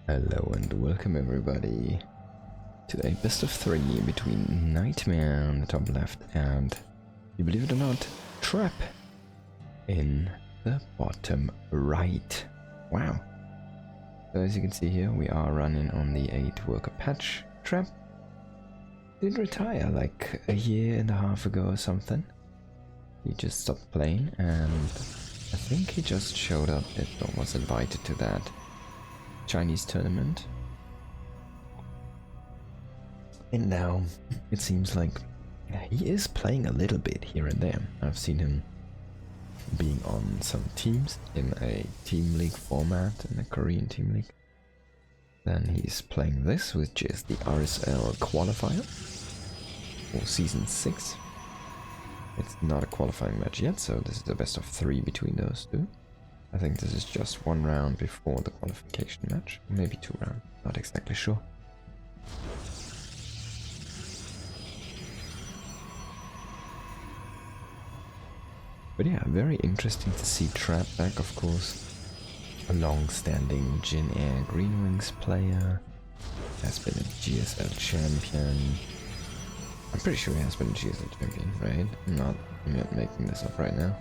Hello and welcome everybody to a best of 3 between Nightmare on the top left and, you believe it or not, Trap in the bottom right. Wow. So as you can see here, we are running on the 8-worker patch. Trap did retire like a year and a half ago or something. He just stopped playing and I think he just showed up or was invited to that Chinese tournament. And now it seems like he is playing a little bit here and there. I've seen him being on some teams in a team league format, in a Korean team league. Then he's playing this, which is the RSL qualifier for season 6. It's not a qualifying match yet, so this is the best of 3 between those two. I think this is just 1 round before the qualification match, maybe 2 rounds, not exactly sure. But yeah, very interesting to see Trap back, of course. A long-standing Jin Air Green Wings player, has been a GSL champion. I'm pretty sure he has been a GSL champion, right? I'm not making this up right now.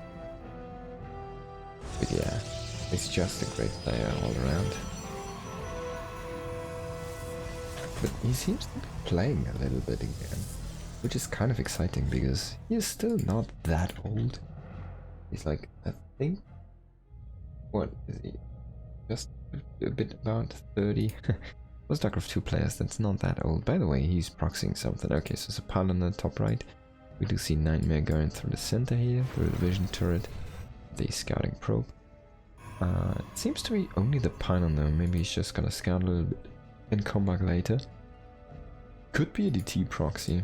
But yeah, he's just a great player all around. But he seems to be playing a little bit again, which is kind of exciting because he is still not that old. He's like, I think, what is he? Just a bit about 30. For StarCraft 2 players, that's not that old. By the way, he's proxying something. Okay, so there's a pile on the top right. We do see Nightmare going through the center here, through the vision turret, the scouting probe. It seems to be only the pylon though. Maybe he's just gonna scout a little bit and come back later. Could be a DT proxy.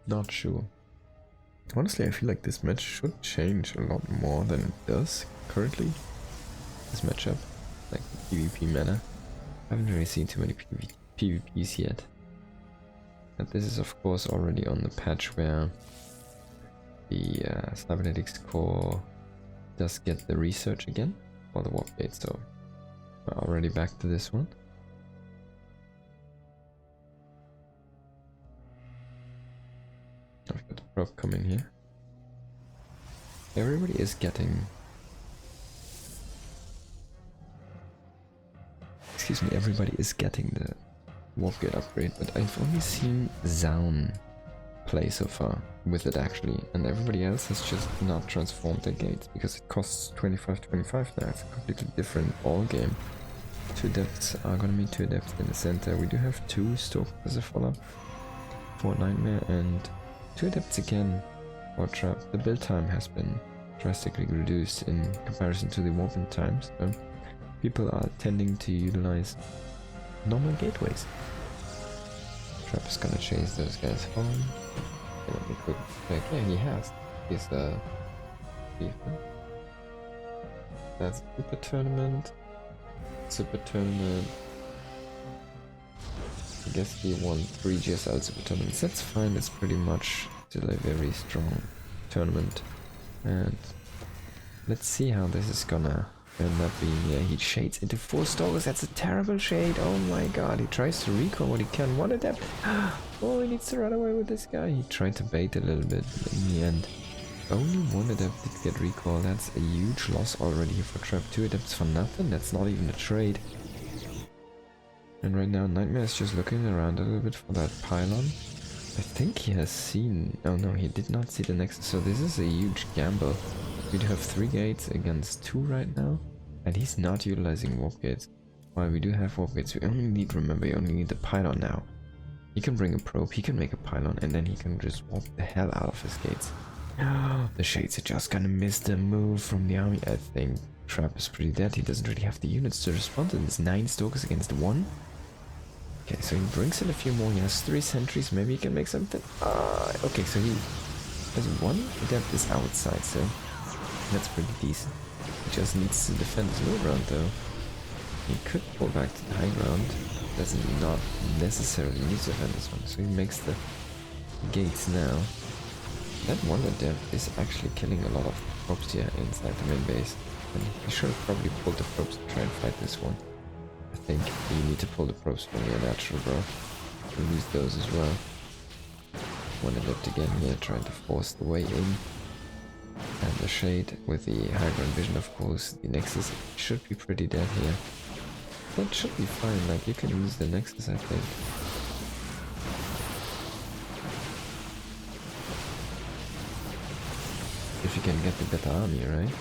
Not sure. Honestly, I feel like this match should change a lot more than it does currently. This matchup, like the PvP meta. I haven't really seen too many PvPs yet. But this is of course already on the patch where the cybernetics core does get the research again for the WARPGATE, so we're already back to this one. I've got the probe coming here. Everybody is getting... Excuse me, everybody is getting the WARPGATE upgrade, but I've only seen Zaun play so far with it actually, and everybody else has just not transformed their gates because it costs 25 now. It's a completely different ball game. 2 adepts are gonna meet 2 adepts in the center. We do have 2 Stalkers as a follow-up for Nightmare and 2 adepts again for Trap. The build time has been drastically reduced in comparison to the warping times, so people are tending to utilize normal gateways. Trap is gonna chase those guys home. Let me quick check. Yeah, he has. He's that's Super Tournament. Super Tournament. I guess he won 3 GSL Super Tournaments. That's fine, it's pretty much still a very strong tournament. And let's see how this is gonna end up being. Yeah, he shades into 4 stalkers. That's a terrible shade. Oh my god, he tries to recall what he can. What adept? Oh, he needs to run away with this guy. He tried to bait a little bit, but in the end, only 1 adept did get recall. That's a huge loss already here for Trap. 2 adepts for nothing. That's not even a trade. And right now, Nightmare is just looking around a little bit for that pylon. I think he has seen... Oh no, he did not see the next. So this is a huge gamble. We do have 3 gates against 2 right now, and he's not utilizing warp gates. While we do have warp gates, we only need, remember, we only need the pylon now. He can bring a probe, he can make a pylon, and then he can just warp the hell out of his gates. The shades are just gonna miss the move from the army. I think Trap is pretty dead. He doesn't really have the units to respond to this. 9 stalkers against 1. Okay, so he brings in a few more. He has 3 sentries. Maybe he can make something. Okay, so he has 1 adept is outside, so that's pretty decent. He just needs to defend his low ground though. He could pull back to the high ground. Doesn't not necessarily need to defend this one. So he makes the gates now. That 1 adept is actually killing a lot of probes here inside the main base. And he should have probably pulled the probes to try and fight this one. I think you need to pull the probes from your natural growth. We'll use those as well. One adept again here, trying to force the way in. And the shade with the high ground vision, of course. The Nexus should be pretty dead here. That should be fine, like you can use the Nexus, I think. If you can get the better army, right?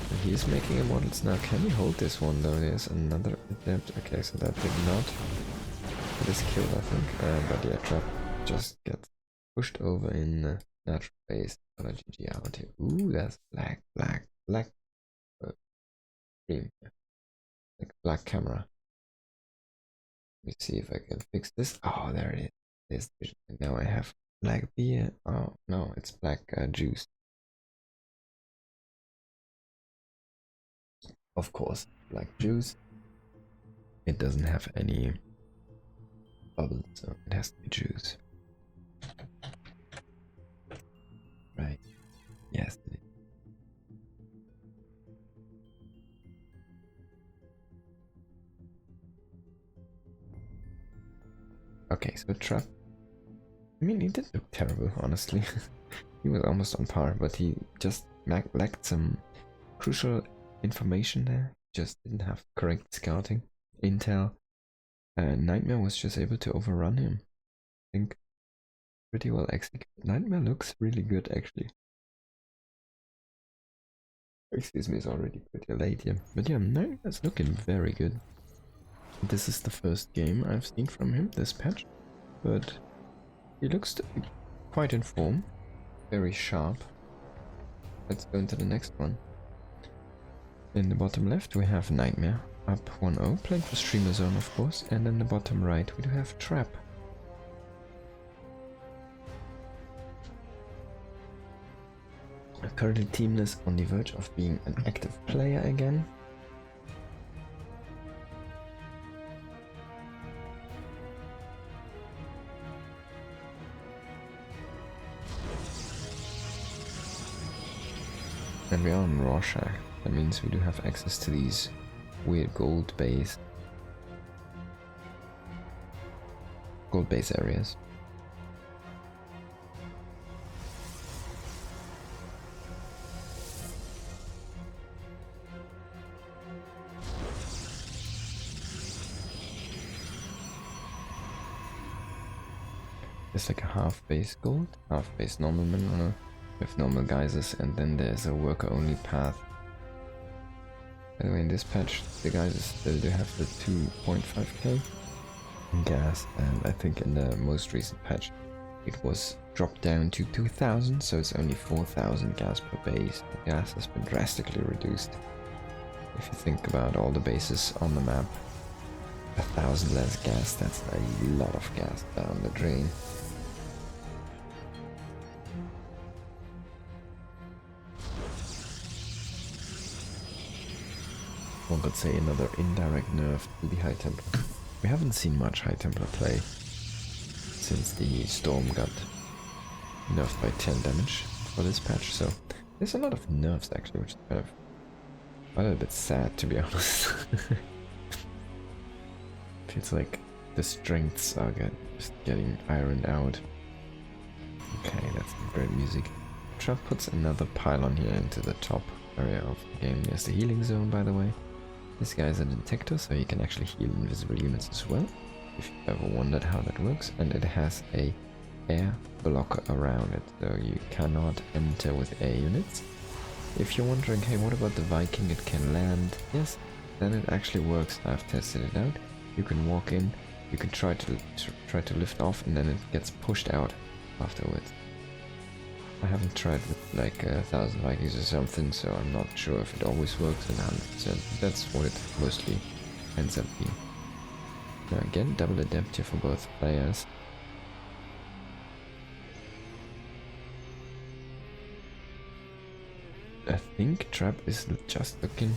And he's making a models now. Can he hold this one though? There's another adept. Okay, so that did not. It is killed, I think. But yeah, Trap just gets pushed over in natural base. GG out here. Ooh, that's black. Green. Like black camera. Let me see if I can fix this. Oh, there it is. There's vision. And now I have black beer. Oh, no, it's black juice. Of course, black juice. It doesn't have any bubbles, so it has to be juice. Right. Yes, it is. Okay, so Trap. I mean, he didn't look terrible, honestly. He was almost on par, but he just lacked some crucial information there. Just didn't have correct scouting intel. Nightmare was just able to overrun him. I think pretty well executed. Nightmare looks really good, actually. Excuse me, it's already pretty late here. But yeah, Nightmare's looking very good. This is the first game I've seen from him this patch, but he looks to be quite in form. Very sharp. Let's go into the next one. In the bottom left we have Nightmare, up 1-0, playing for Streamer Zone of course, and in the bottom right we do have Trap. Currently teamless, on the verge of being an active player again. And we are on Rorschach. That means we do have access to these weird gold base areas. There's like a half base gold, half base normal mineral with normal geysers, and then there's a worker only path. By the way, in this patch the geysers still do have the 2.5k gas, and I think in the most recent patch it was dropped down to 2000, so it's only 4000 gas per base. The gas has been drastically reduced. If you think about all the bases on the map, 1000 less gas, that's a lot of gas down the drain. One could say another indirect nerf to the High Templar. We haven't seen much High Templar play since the Storm got nerfed by 10 damage for this patch, so there's a lot of nerfs actually, which is kind of a little bit sad, to be honest. Feels like the strengths are just getting ironed out. Okay, that's some great music. Trap puts another pylon here into the top area of the game. There's the healing zone, by the way. This guy is a detector, so he can actually heal invisible units as well, if you've ever wondered how that works. And it has a air blocker around it, so you cannot enter with air units. If you're wondering, hey, what about the Viking? It can land. Yes, then it actually works. I've tested it out. You can walk in, you can try to lift off, and then it gets pushed out afterwards. I haven't tried with like 1000 Vikings or something, so I'm not sure if it always works in 100%. That's what it mostly ends up being. Now again, double adept here for both players. I think Trap is just looking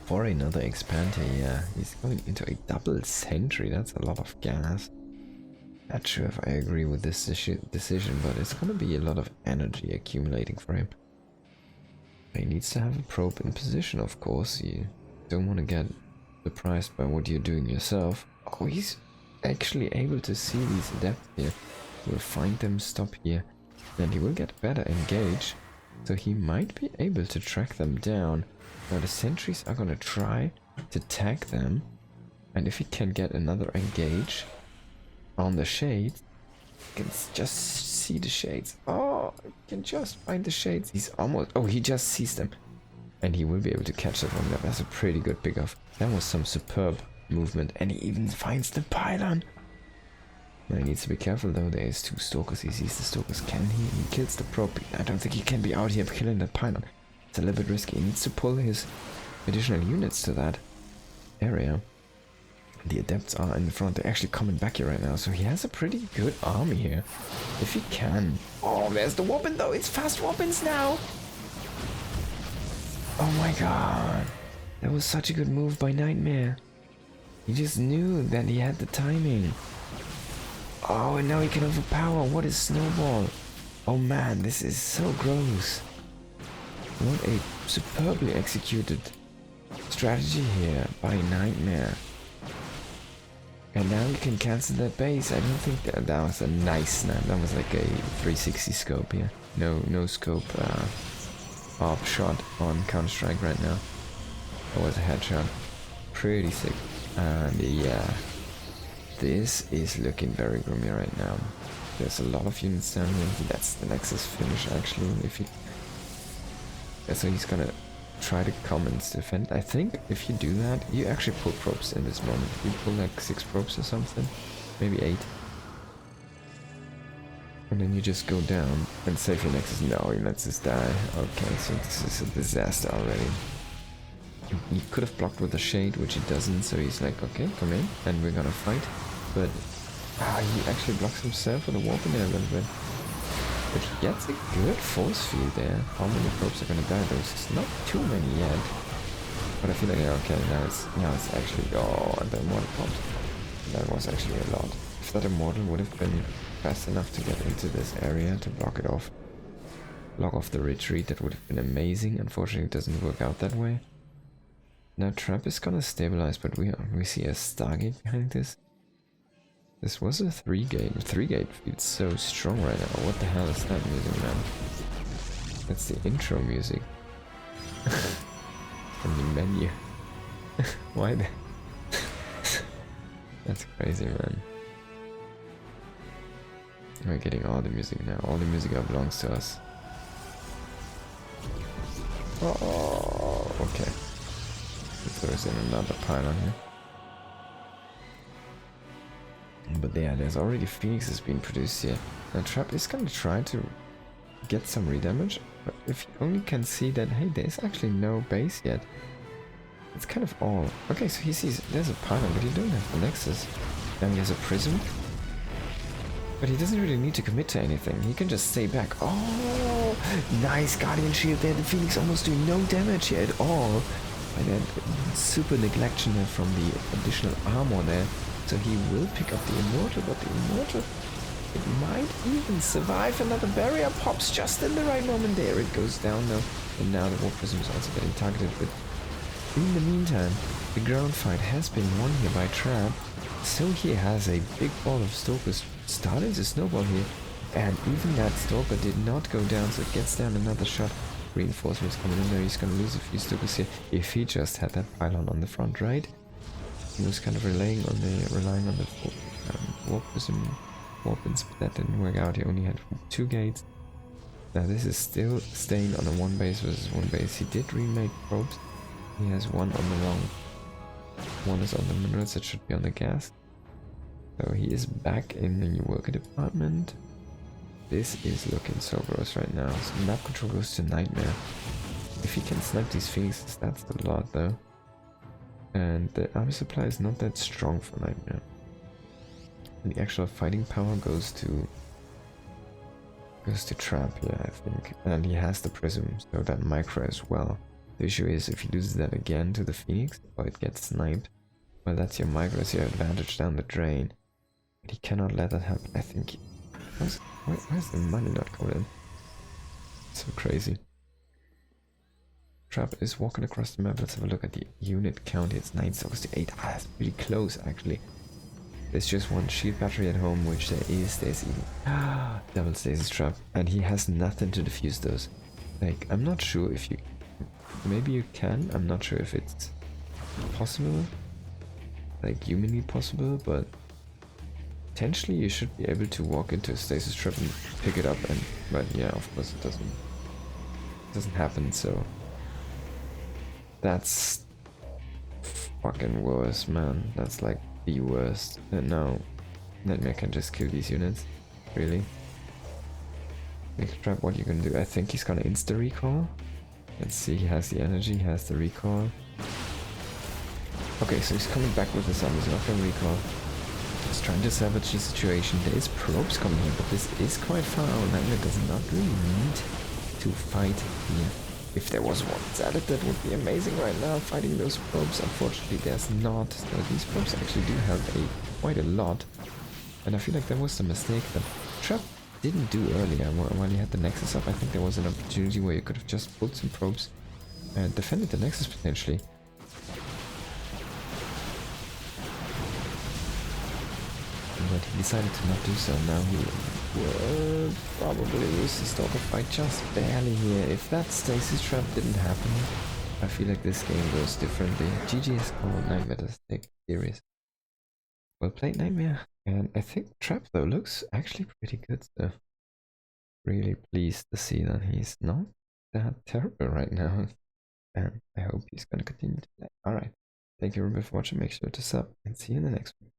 for another expander. Yeah, he's going into a double sentry. That's a lot of gas. Not sure if I agree with this decision, but it's gonna be a lot of energy accumulating for him. He needs to have a probe in position, of course. You don't want to get surprised by what you're doing yourself. Oh, he's actually able to see these adepts here. He will find them, stop here, and he will get better engage. So he might be able to track them down. Now the sentries are gonna try to tag them, and if he can get another engage on the shades, you can just see the shades. Oh, you can just find the shades. He's almost... Oh, he just sees them. And he will be able to catch that one there. That's a pretty good pickoff. That was some superb movement. And he even finds the pylon. Now he needs to be careful though. There is 2 stalkers. He sees the stalkers. Can he? He kills the probe. I don't think he can be out here killing that pylon. It's a little bit risky. He needs to pull his additional units to that area. The adepts are in the front. They're actually coming back here right now. So he has a pretty good army here. If he can. Oh, there's the weapon though. It's fast weapons now. Oh my god. That was such a good move by Nightmare. He just knew that he had the timing. Oh, and now he can overpower. What is Snowball? Oh man, this is so gross. What a superbly executed strategy here by Nightmare. And now you can cancel that base. I don't think that was a nice snap. That was like a 360 scope here. No scope op shot on Counter-Strike right now. That was a headshot. Pretty sick. And yeah, this is looking very gloomy right now. There's a lot of units down here. That's the Nexus finish actually. If he... So he's gonna try to come and defend. I think if you do that, you actually pull probes in this moment. You pull like 6 probes or something, maybe 8. And then you just go down and save your Nexus. No, your Nexus die. Okay, so this is a disaster already. He could have blocked with a shade, which he doesn't, so he's like, okay, come in, and we're gonna fight. But he actually blocks himself with a warp in there a little bit. But he gets a good force field there. How many probes are gonna die? There's not too many yet. But I feel like, yeah, okay, now it's actually... Oh, and the immortal popped. That was actually a lot. If that immortal would have been fast enough to get into this area to block it off, block off the retreat, that would have been amazing. Unfortunately, it doesn't work out that way. Now Trap is gonna stabilize, but we see a Stargate behind this. This was a 3-gate. 3-gate feels so strong right now. What the hell is that music, man? That's the intro music. From the menu. Why the... That's crazy, man. We're getting all the music now. All the music belongs to us. Oh, okay. There's in another pylon here. But yeah, there's already Phoenixes being produced here. Now Trap is gonna try to get some redamage, but if you only can see that, hey, there's actually no base yet. It's kind of all. Okay, so he sees there's a pylon, but he don't have the Nexus. Then he has a prism. But he doesn't really need to commit to anything. He can just stay back. Oh, nice Guardian Shield there. The Phoenix almost doing no damage here at all. By that super neglection there from the additional armor there. So he will pick up the Immortal, but the Immortal, it might even survive. Another barrier pops just in the right moment. There it goes down now. And now the Warp Prism is also getting targeted. But in the meantime, the ground fight has been won here by Trap. So he has a big ball of Stalkers starting to snowball here. And even that Stalker did not go down, so it gets down another shot. Reinforcements coming in there. He's going to lose a few Stalkers here. If he just had that pylon on the front right. He was kind of relying on the warp prism weapons, but that didn't work out. He only had 2 gates. Now this is still staying on a 1 base versus 1 base. He did remake probes. He has 1 on the wrong. 1 is on the minerals, that should be on the gas. So he is back in the new worker department. This is looking so gross right now. So map control goes to Nightmare. If he can snipe these Phoenixes, that's a lot though. And the army supply is not that strong for Nightmare. And the actual fighting power goes to Trap, yeah, I think. And he has the prism, so that micro as well. The issue is if he loses that again to the Phoenix, or it gets sniped, well, that's your micro, it's your advantage down the drain. But he cannot let that happen. I think. Where's the money not going in? So crazy. Trap is walking across the map. Let's have a look at the unit count. It's 9 stocks to 8. Ah, that's pretty close actually. There's just one shield battery at home, which there is. There's even double stasis trap, and he has nothing to defuse those. Like, I'm not sure if you... Maybe you can. I'm not sure if it's possible. Like, humanly possible, but... Potentially you should be able to walk into a stasis trap and pick it up and... But yeah, of course it doesn't happen, so... That's... fucking worse, man. That's like the worst. And now... Nightmare can just kill these units. Really? Next trap, what you gonna do? I think he's gonna insta-recall. Let's see, he has the energy, he has the recall. Okay, so he's coming back with the sun, he's not gonna recall. He's trying to salvage the situation. There is probes coming here, but this is quite far out. Nightmare does not really need to fight here. If there was one added, that would be amazing right now, fighting those probes. Unfortunately, there's not. These probes actually do have quite a lot. And I feel like that was the mistake that Trap didn't do earlier while he had the Nexus up. I think there was an opportunity where you could have just pulled some probes and defended the Nexus potentially. But he decided to not do so. Now he will probably lose the Stalker fight just barely here. If that stasis trap didn't happen, I feel like this game goes differently. GG is called. Nightmare does take serious. Well played, Nightmare. And I think Trap though looks actually pretty good, so really pleased to see that he's not that terrible right now. And I hope he's gonna continue to play. Alright. Thank you very much for watching. Make sure to sub and see you in the next one.